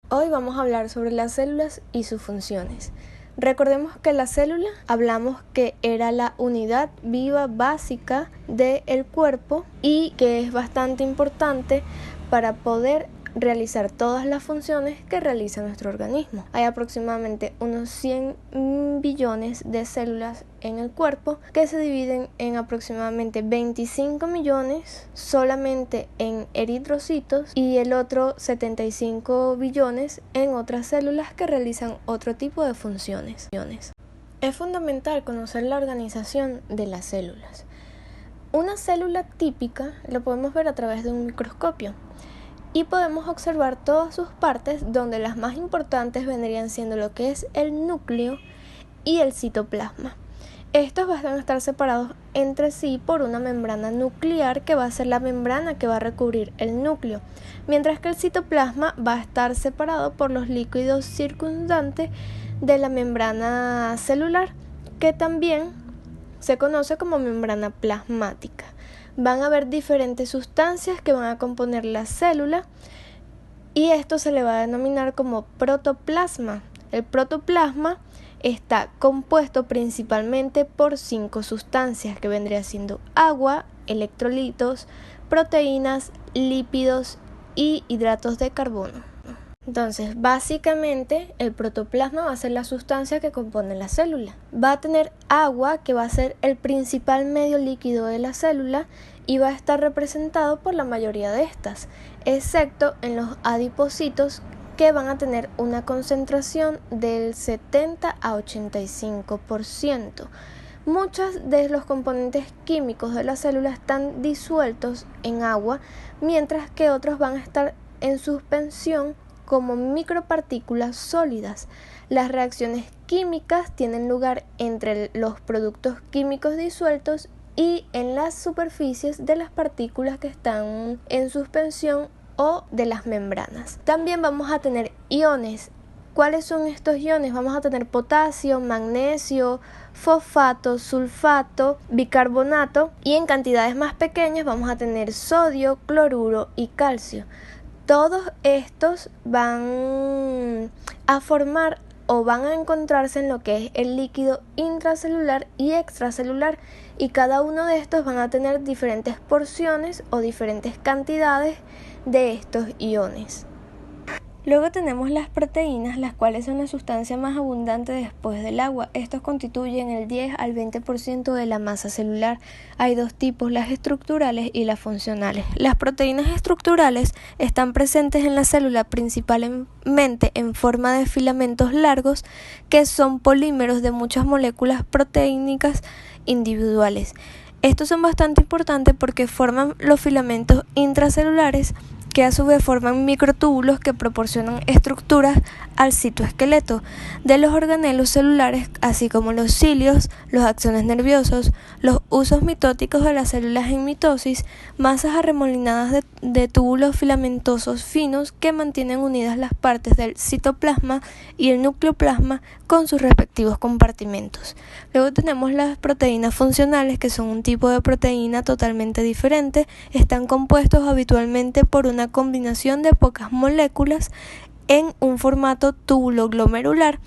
Hoy vamos a hablar sobre las células y sus funciones. Recordemos que la célula, hablamos que era la unidad viva básica del cuerpo y que es bastante importante para poder realizar todas las funciones que realiza nuestro organismo. Hay aproximadamente unos 100 billones de células en el cuerpo que se dividen en aproximadamente 25 millones solamente en eritrocitos y el otro 75 billones en otras células que realizan otro tipo de funciones. Es fundamental conocer la organización de las células. Una célula típica lo podemos ver a través de un microscopio y podemos observar todas sus partes, donde las más importantes vendrían siendo lo que es el núcleo y el citoplasma. Estos van a estar separados entre sí por una membrana nuclear que va a ser la membrana que va a recubrir el núcleo, mientras que el citoplasma va a estar separado por los líquidos circundantes de la membrana celular, que también se conoce como membrana plasmática. Van a haber diferentes sustancias que van a componer la célula y esto se le va a denominar como protoplasma. El protoplasma está compuesto principalmente por 5 sustancias que vendría siendo agua, electrolitos, proteínas, lípidos y hidratos de carbono. Entonces, básicamente, el protoplasma va a ser la sustancia que compone la célula. Va a tener agua, que va a ser el principal medio líquido de la célula, y va a estar representado por la mayoría de estas, excepto en los adipocitos, que van a tener una concentración del 70 a 85%. Muchos de los componentes químicos de la célula están disueltos en agua, mientras que otros van a estar en suspensión como micropartículas sólidas. Las reacciones químicas tienen lugar entre los productos químicos disueltos y en las superficies de las partículas que están en suspensión o de las membranas. También vamos a tener iones. ¿Cuáles son estos iones? Vamos a tener potasio, magnesio, fosfato, sulfato, bicarbonato, y en cantidades más pequeñas vamos a tener sodio, cloruro y calcio. Todos estos van a formar o van a encontrarse en lo que es el líquido intracelular y extracelular, y cada uno de estos van a tener diferentes porciones o diferentes cantidades de estos iones. Luego tenemos las proteínas, las cuales son la sustancia más abundante después del agua. Estos constituyen el 10 al 20% de la masa celular. Hay dos tipos, las estructurales y las funcionales. Las proteínas estructurales están presentes en la célula principalmente en forma de filamentos largos, que son polímeros de muchas moléculas proteínicas individuales. Estos son bastante importantes porque forman los filamentos intracelulares, que a su vez forman microtúbulos que proporcionan estructuras al citoesqueleto de los organelos celulares, así como los cilios, los axones nerviosos, los usos mitóticos de las células en mitosis, masas arremolinadas de túbulos filamentosos finos que mantienen unidas las partes del citoplasma y el nucleoplasma con sus respectivos compartimentos. Luego tenemos las proteínas funcionales, que son un tipo de proteína totalmente diferente. Están compuestos habitualmente por una combinación de pocas moléculas en un formato túbulo-glomerular,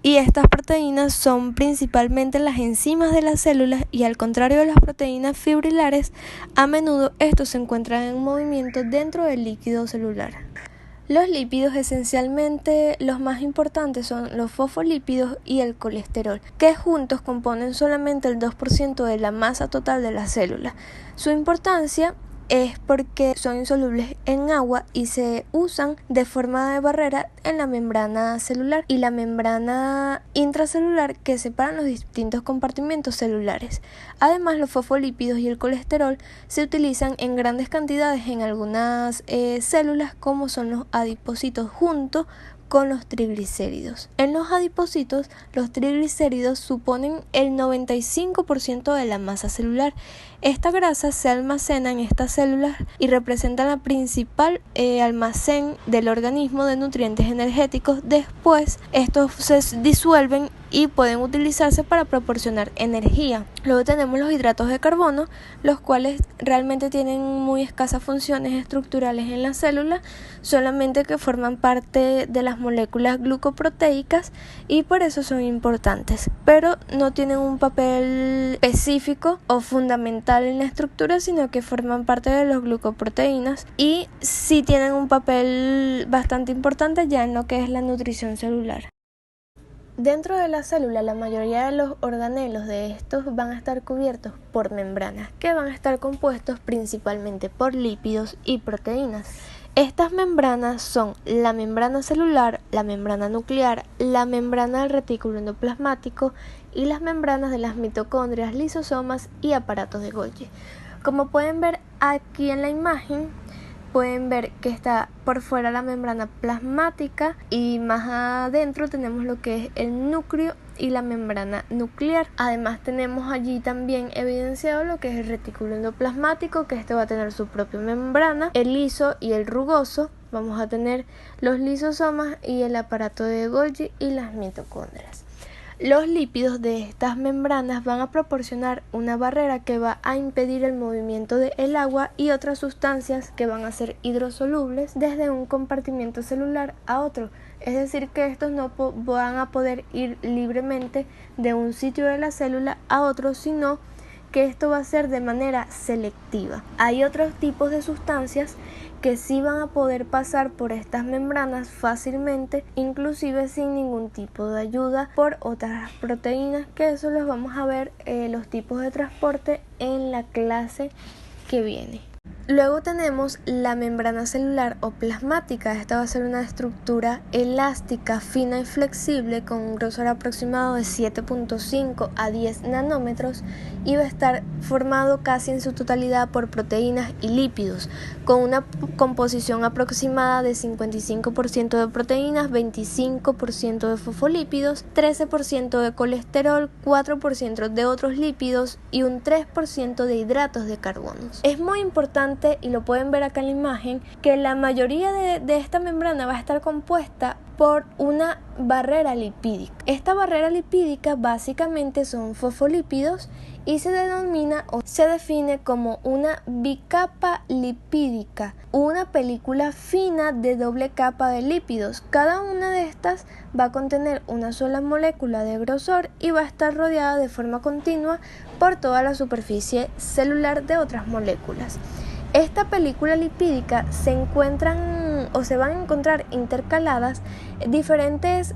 y estas proteínas son principalmente las enzimas de las células, y al contrario de las proteínas fibrilares, a menudo estos se encuentran en movimiento dentro del líquido celular. Los lípidos, esencialmente los más importantes, son los fosfolípidos y el colesterol, que juntos componen solamente el 2% de la masa total de la célula. Su importancia es porque son insolubles en agua y se usan de forma de barrera en la membrana celular y la membrana intracelular, que separan los distintos compartimentos celulares. Además, los fosfolípidos y el colesterol se utilizan en grandes cantidades en algunas células, como son los adipocitos, junto con los triglicéridos. En los adipocitos, los triglicéridos suponen el 95% de la masa celular. Esta grasa se almacena en estas células y representa la principal almacén del organismo de nutrientes energéticos. Después, estos se disuelven y pueden utilizarse para proporcionar energía. Luego tenemos los hidratos de carbono, los cuales realmente tienen muy escasas funciones estructurales en la célula, solamente que forman parte de las moléculas glucoproteicas y por eso son importantes, pero no tienen un papel específico o fundamental en la estructura, sino que forman parte de las glucoproteínas y sí tienen un papel bastante importante ya en lo que es la nutrición celular. Dentro de la célula, la mayoría de los organelos de estos van a estar cubiertos por membranas, que van a estar compuestos principalmente por lípidos y proteínas. Estas membranas son la membrana celular, la membrana nuclear, la membrana del retículo endoplasmático y las membranas de las mitocondrias, lisosomas y aparatos de Golgi. Como pueden ver aquí en la imagen, pueden ver que está por fuera la membrana plasmática y más adentro tenemos lo que es el núcleo y la membrana nuclear. Además tenemos allí también evidenciado lo que es el retículo endoplasmático, que este va a tener su propia membrana, el liso y el rugoso. Vamos a tener los lisosomas y el aparato de Golgi y las mitocondrias. Los lípidos de estas membranas van a proporcionar una barrera que va a impedir el movimiento del agua y otras sustancias que van a ser hidrosolubles desde un compartimento celular a otro. Es decir, que estos no van a poder ir libremente de un sitio de la célula a otro, sino que esto va a ser de manera selectiva. Hay otros tipos de sustancias que sí van a poder pasar por estas membranas fácilmente, inclusive sin ningún tipo de ayuda por otras proteínas, que eso los vamos a ver los tipos de transporte en la clase que viene. Luego tenemos la membrana celular o plasmática. Esta va a ser una estructura elástica, fina y flexible con un grosor aproximado de 7.5 a 10 nanómetros y va a estar formado casi en su totalidad por proteínas y lípidos, con una composición aproximada de 55% de proteínas, 25% de fosfolípidos, 13% de colesterol, 4% de otros lípidos y un 3% de hidratos de carbono. Es muy importante, y lo pueden ver acá en la imagen, que la mayoría de esta membrana va a estar compuesta por una barrera lipídica. Esta barrera lipídica básicamente son fosfolípidos y se denomina o se define como una bicapa lipídica, una película fina de doble capa de lípidos. Cada una de estas va a contener una sola molécula de grosor y va a estar rodeada de forma continua por toda la superficie celular de otras moléculas. Esta película lipídica se van a encontrar intercaladas diferentes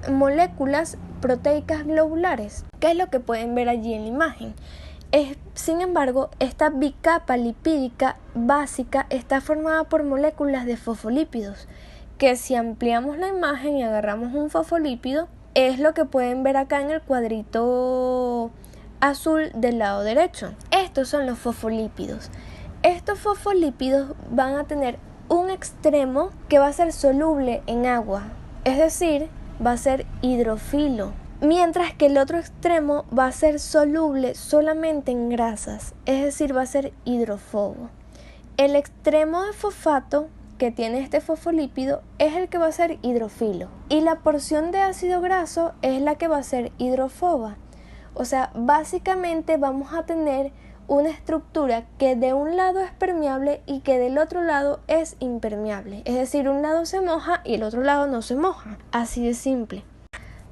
moléculas proteicas globulares, que es lo que pueden ver allí en la imagen. Sin embargo, esta bicapa lipídica básica está formada por moléculas de fosfolípidos, que si ampliamos la imagen y agarramos un fosfolípido, es lo que pueden ver acá en el cuadrito azul del lado derecho. Estos son los fosfolípidos. Estos fosfolípidos van a tener un extremo que va a ser soluble en agua, es decir, va a ser hidrofilo, mientras que el otro extremo va a ser soluble solamente en grasas, es decir, va a ser hidrófobo. El extremo de fosfato que tiene este fosfolípido es el que va a ser hidrofilo y la porción de ácido graso es la que va a ser hidrofoba. O sea, básicamente vamos a tener una estructura que de un lado es permeable y que del otro lado es impermeable. Es decir, un lado se moja y el otro lado no se moja. Así de simple.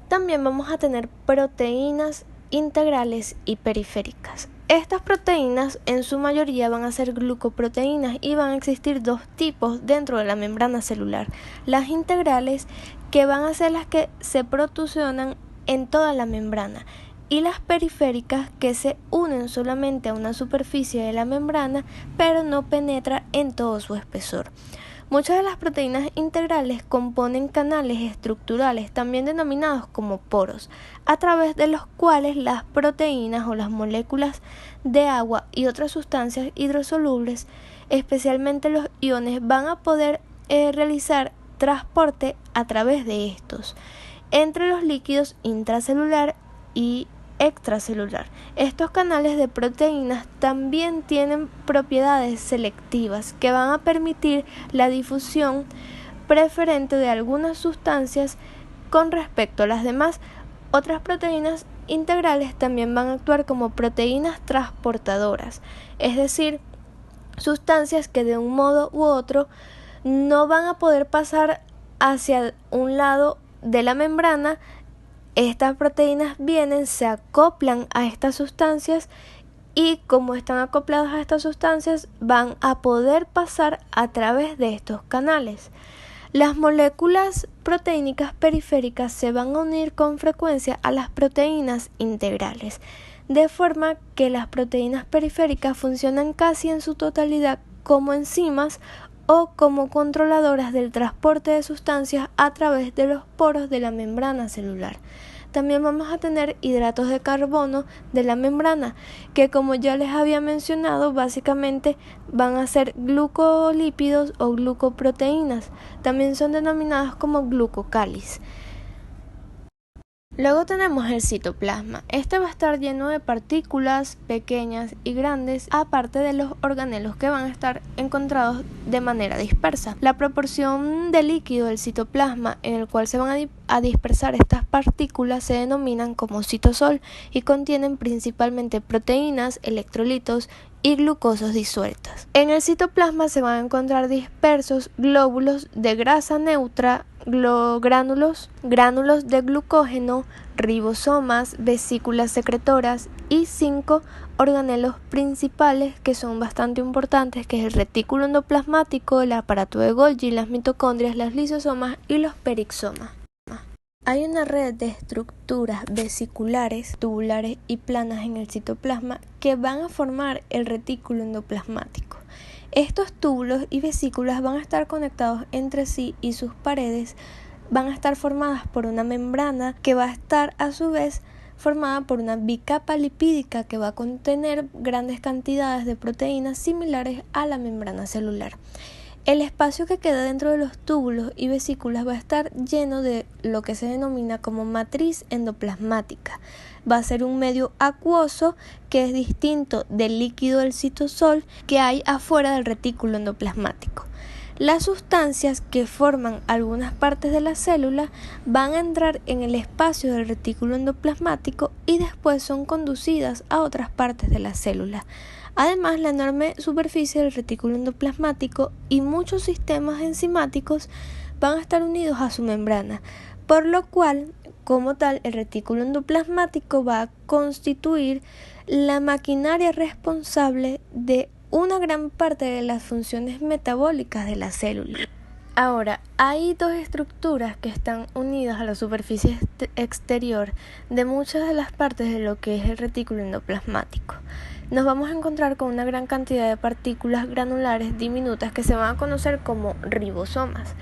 También vamos a tener proteínas integrales y periféricas. Estas proteínas en su mayoría van a ser glucoproteínas y van a existir dos tipos dentro de la membrana celular. Las integrales, que van a ser las que se protrusionan en toda la membrana, y las periféricas, que se unen solamente a una superficie de la membrana pero no penetra en todo su espesor. Muchas de las proteínas integrales componen canales estructurales, también denominados como poros, a través de los cuales las proteínas o las moléculas de agua y otras sustancias hidrosolubles, especialmente los iones, van a poder realizar transporte a través de estos entre los líquidos intracelular y extracelular. Estos canales de proteínas también tienen propiedades selectivas que van a permitir la difusión preferente de algunas sustancias con respecto a las demás. Otras proteínas integrales también van a actuar como proteínas transportadoras, es decir, sustancias que de un modo u otro no van a poder pasar hacia un lado de la membrana. Estas proteínas vienen, se acoplan a estas sustancias y como están acopladas a estas sustancias van a poder pasar a través de estos canales. Las moléculas proteínicas periféricas se van a unir con frecuencia a las proteínas integrales, de forma que las proteínas periféricas funcionan casi en su totalidad como enzimas o como controladoras del transporte de sustancias a través de los poros de la membrana celular. También vamos a tener hidratos de carbono de la membrana, que como ya les había mencionado, básicamente van a ser glucolípidos o glucoproteínas. También son denominadas como glucocáliz. Luego tenemos el citoplasma. Este va a estar lleno de partículas pequeñas y grandes, aparte de los organelos que van a estar encontrados de manera dispersa. La proporción de líquido del citoplasma en el cual se van a dispersar estas partículas se denominan como citosol y contienen principalmente proteínas, electrolitos y glucosas disueltas. En el citoplasma se van a encontrar dispersos glóbulos de grasa neutra, gránulos de glucógeno, ribosomas, vesículas secretoras y 5 organelos principales que son bastante importantes, que es el retículo endoplasmático, el aparato de Golgi, las mitocondrias, los lisosomas y los perisomas. Hay una red de estructuras vesiculares, tubulares y planas en el citoplasma que van a formar el retículo endoplasmático. Estos túbulos y vesículas van a estar conectados entre sí y sus paredes van a estar formadas por una membrana que va a estar a su vez formada por una bicapa lipídica que va a contener grandes cantidades de proteínas similares a la membrana celular. El espacio que queda dentro de los túbulos y vesículas va a estar lleno de lo que se denomina como matriz endoplasmática. Va a ser un medio acuoso que es distinto del líquido del citosol que hay afuera del retículo endoplasmático. Las sustancias que forman algunas partes de la célula van a entrar en el espacio del retículo endoplasmático y después son conducidas a otras partes de la célula. Además, la enorme superficie del retículo endoplasmático y muchos sistemas enzimáticos van a estar unidos a su membrana, por lo cual, como tal, el retículo endoplasmático va a constituir la maquinaria responsable de una gran parte de las funciones metabólicas de la célula. Ahora, hay dos estructuras que están unidas a la superficie exterior de muchas de las partes de lo que es el retículo endoplasmático. Nos vamos a encontrar con una gran cantidad de partículas granulares diminutas que se van a conocer como ribosomas.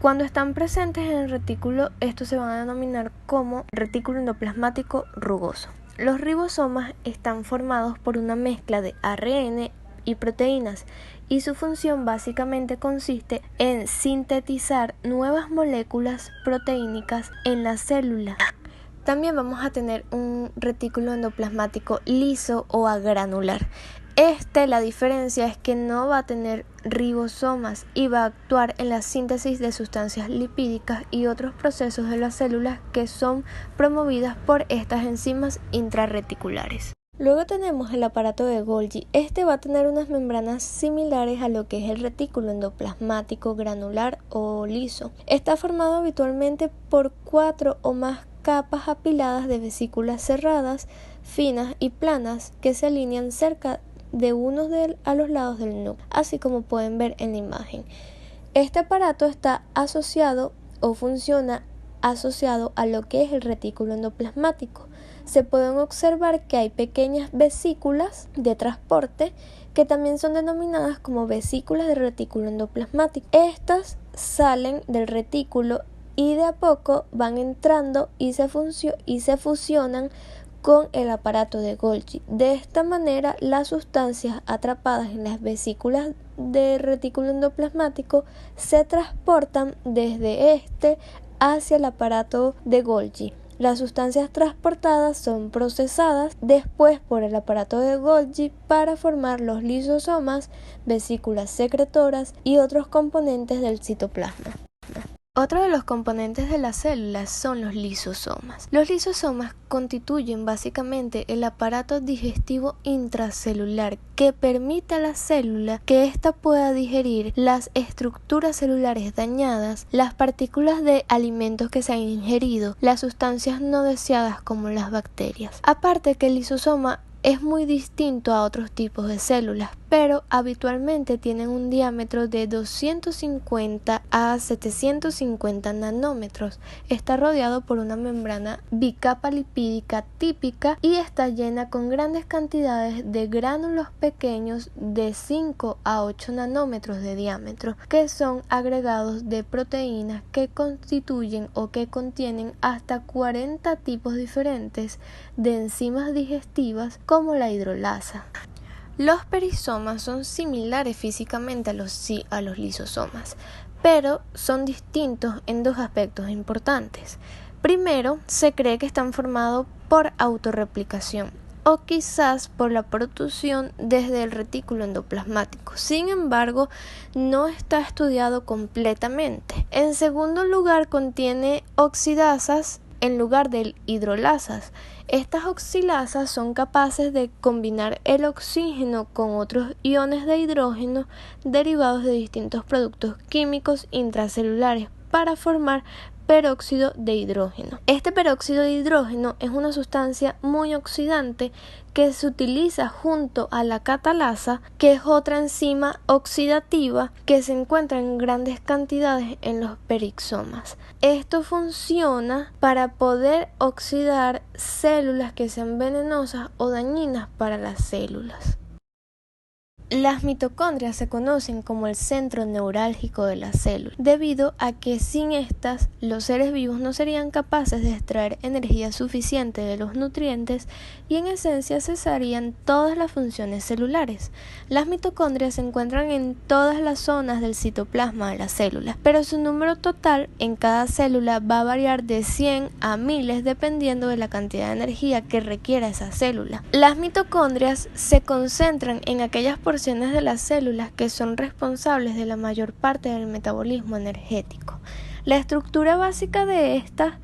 Cuando están presentes en el retículo, estos se van a denominar como retículo endoplasmático rugoso. Los ribosomas están formados por una mezcla de ARN y proteínas y su función básicamente consiste en sintetizar nuevas moléculas proteínicas en la célula. También vamos a tener un retículo endoplasmático liso o agranular. La diferencia es que no va a tener ribosomas y va a actuar en la síntesis de sustancias lipídicas y otros procesos de las células que son promovidas por estas enzimas intrarreticulares. Luego tenemos el aparato de Golgi. Este va a tener unas membranas similares a lo que es el retículo endoplasmático granular o liso. Está formado habitualmente por 4 o más capas apiladas de vesículas cerradas, finas y planas que se alinean cerca de unos a los lados del núcleo, así como pueden ver en la imagen. Este aparato está asociado o funciona asociado a lo que es el retículo endoplasmático. Se pueden observar que hay pequeñas vesículas de transporte que también son denominadas como vesículas de retículo endoplasmático. Estas salen del retículo y de a poco van entrando y se fusionan con el aparato de Golgi. De esta manera, las sustancias atrapadas en las vesículas de retículo endoplasmático se transportan desde este hacia el aparato de Golgi. Las sustancias transportadas son procesadas después por el aparato de Golgi para formar los lisosomas, vesículas secretoras y otros componentes del citoplasma. Otro de los componentes de las células son los lisosomas. Los lisosomas constituyen básicamente el aparato digestivo intracelular que permite a la célula que ésta pueda digerir las estructuras celulares dañadas, las partículas de alimentos que se han ingerido, las sustancias no deseadas como las bacterias. Aparte que el lisosoma es muy distinto a otros tipos de células, pero habitualmente tienen un diámetro de 250 a 750 nanómetros. Está rodeado por una membrana bicapa lipídica típica y está llena con grandes cantidades de gránulos pequeños de 5 a 8 nanómetros de diámetro, que son agregados de proteínas que constituyen o que contienen hasta 40 tipos diferentes de enzimas digestivas como la hidrolasa. Los perisomas son similares físicamente a los lisosomas, pero son distintos en dos aspectos importantes. Primero, se cree que están formados por autorreplicación o quizás por la protrusión desde el retículo endoplasmático. Sin embargo, no está estudiado completamente. En segundo lugar, contiene oxidasas en lugar de hidrolasas. Estas oxilasas son capaces de combinar el oxígeno con otros iones de hidrógeno derivados de distintos productos químicos intracelulares para formar peróxido de hidrógeno. Este peróxido de hidrógeno es una sustancia muy oxidante que se utiliza junto a la catalasa, que es otra enzima oxidativa que se encuentra en grandes cantidades en los perisomas. Esto funciona para poder oxidar células que sean venenosas o dañinas para las células. Las mitocondrias se conocen como el centro neurálgico de la célula, debido a que sin estas los seres vivos no serían capaces de extraer energía suficiente de los nutrientes y en esencia cesarían todas las funciones celulares. Las mitocondrias se encuentran en todas las zonas del citoplasma de la célula, pero su número total en cada célula va a variar de 100 a miles dependiendo de la cantidad de energía que requiera esa célula. Las mitocondrias se concentran en aquellas porciones de las células que son responsables de la mayor parte del metabolismo energético. La estructura básica de estas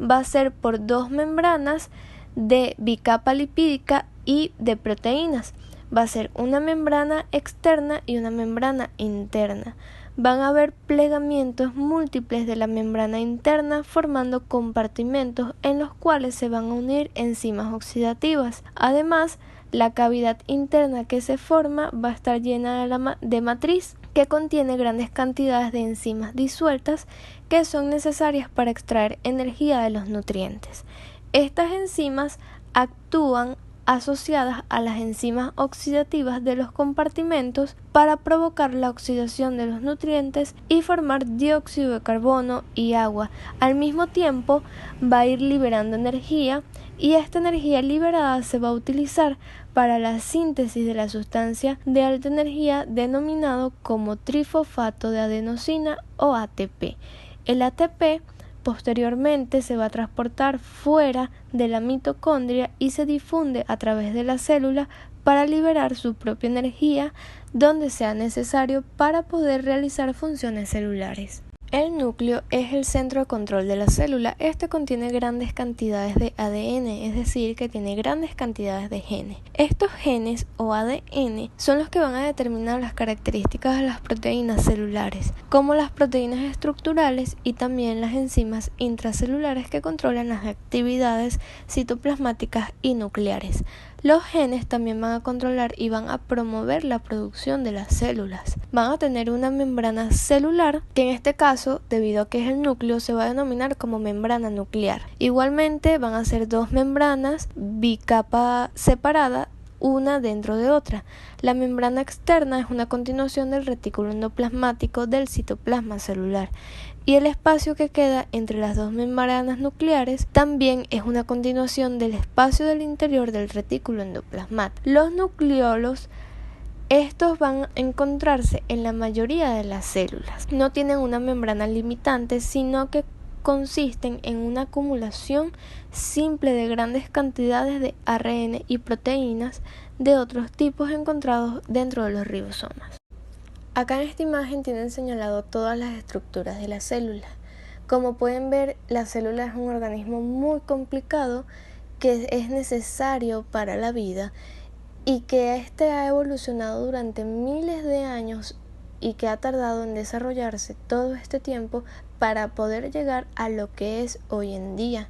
va a ser por dos membranas de bicapa lipídica y de proteínas. Va a ser una membrana externa y una membrana interna. Van a haber plegamientos múltiples de la membrana interna formando compartimentos en los cuales se van a unir enzimas oxidativas. Además, la cavidad interna que se forma va a estar llena de matriz que contiene grandes cantidades de enzimas disueltas que son necesarias para extraer energía de los nutrientes. Estas enzimas actúan asociadas a las enzimas oxidativas de los compartimentos para provocar la oxidación de los nutrientes y formar dióxido de carbono y agua. Al mismo tiempo va a ir liberando energía y esta energía liberada se va a utilizar para la síntesis de la sustancia de alta energía denominado como trifosfato de adenosina o ATP. El ATP posteriormente se va a transportar fuera de la mitocondria y se difunde a través de la célula para liberar su propia energía donde sea necesario para poder realizar funciones celulares. El núcleo es el centro de control de la célula. Este contiene grandes cantidades de ADN, es decir, que tiene grandes cantidades de genes. Estos genes o ADN son los que van a determinar las características de las proteínas celulares, como las proteínas estructurales y también las enzimas intracelulares que controlan las actividades citoplasmáticas y nucleares. Los genes también van a controlar y van a promover la producción de las células. Van a tener una membrana celular, que en este caso, debido a que es el núcleo, se va a denominar como membrana nuclear. Igualmente van a ser dos membranas bicapa separada, una dentro de otra. La membrana externa es una continuación del retículo endoplasmático del citoplasma celular. Y el espacio que queda entre las dos membranas nucleares también es una continuación del espacio del interior del retículo endoplasmático. Los nucleolos, estos van a encontrarse en la mayoría de las células. No tienen una membrana limitante, sino que consisten en una acumulación simple de grandes cantidades de ARN y proteínas de otros tipos encontrados dentro de los ribosomas. Acá en esta imagen tienen señalado todas las estructuras de la célula. Como pueden ver, la célula es un organismo muy complicado que es necesario para la vida y que este ha evolucionado durante miles de años y que ha tardado en desarrollarse todo este tiempo para poder llegar a lo que es hoy en día.